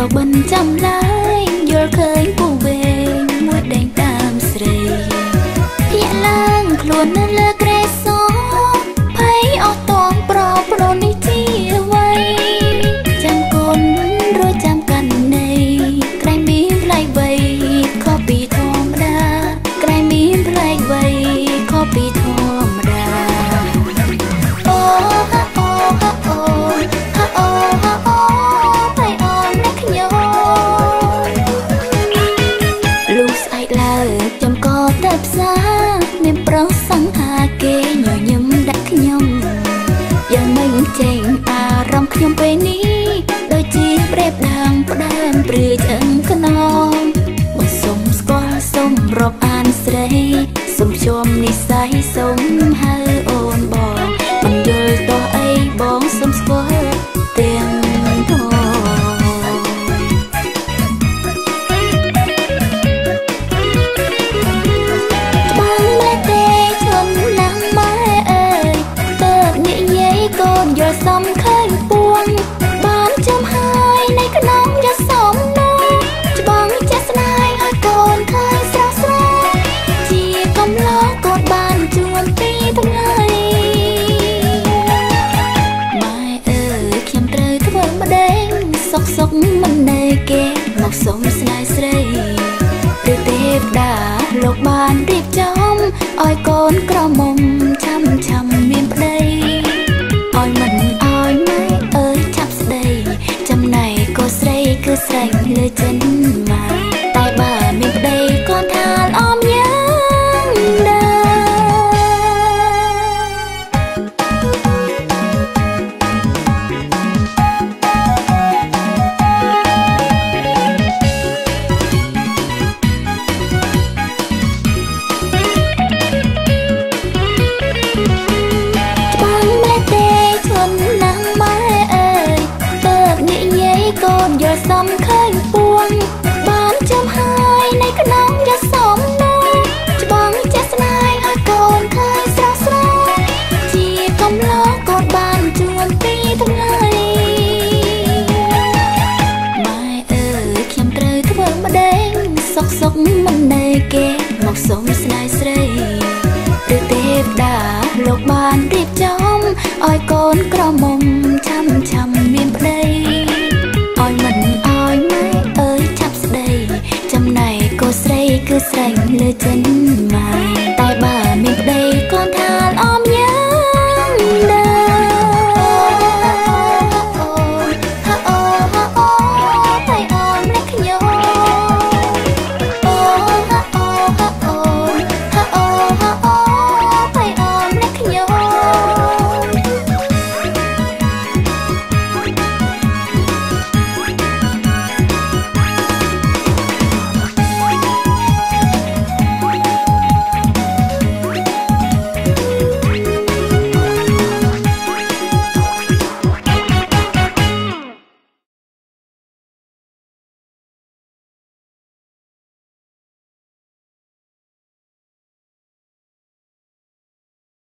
ក៏មិនចាំឡើយយល់ឃើញពូវែងមួយដេញតាមស្រីភាកឡើងខ្លួននៅលើក្រែសភ័យអត់តងប្រនេះជាអ្វីចាំគុណរួចចាំកាន់ន័យក្រែងមានផ្លែកវៃខុសពីធម្មតាក្រែងមានផ្លែកវៃខុសពីធម្មតាអូហាអូហាអូហាអូហាអូផ្លែអូនណាខ្ញុំលុះស្អែកឡើងចាំក៏ទៅផ្សារមានប្រុសសង្ហាគេញញឹមដាក់ខ្ញុំយ៉ាងមិនចេញអារម្មណ៍ខ្ញុំពេលនេះដូចជាប្រៀបដាងផ្ដើមព្រឿឆ្អឹងខ្នងមកសុំស្គាល់សុំរាប់អានស្រីសុំជួមនិស័យសុំហៅអូនបងមិនយល់តោះអីបងសុំស្គាល់ទាំងផងសំឃើញពួងបានចំហើយในក្នុងយកសំនោះច្បាំងចេះស្នេហ៍ឲ្យកូនឃើញស្រស់ស្រាយជាកំឡោះកូនបានជួនពីថ្ងៃម៉ែអើយខ្ញុំត្រូវធ្វើម្ដេចសុកមិននៅគេមកសុំស្នេហ៍ស្រីឬទេវតាលោកបានរៀបចំឲ្យកូនក្រមុំឆាំមានប្តីឲ្យមិនឲ្យម៉ែអើយចាប់ស្ដីចំណែកក៏ស្រីគឺស្រេចលើចិនម៉ែតែបើមានប្តីកូនថាលអមយ៉ាងដែរសំឃើញពួងបានចំហើយในក្នុងយកសំនោះច្បាំងចេះស្នេហ៍ឲ្យកូនឃើញស្រស់ស្រាយជាកំឡោះកូនបានជួនពីថ្ងៃម៉ែអើយខ្ញុំត្រូវធ្វើម្ដេចសុកមិននៅគេមកសុំស្នេហ៍ស្រីឬទេវតាលោកបានរៀបចំឲ្យកូនក្រមុំឆាំមានប្តីឲ្យមិនឲ្យម៉ែអើយចាប់ស្ដីចំណែកក៏ស្រីគឺស្រេចលើចិន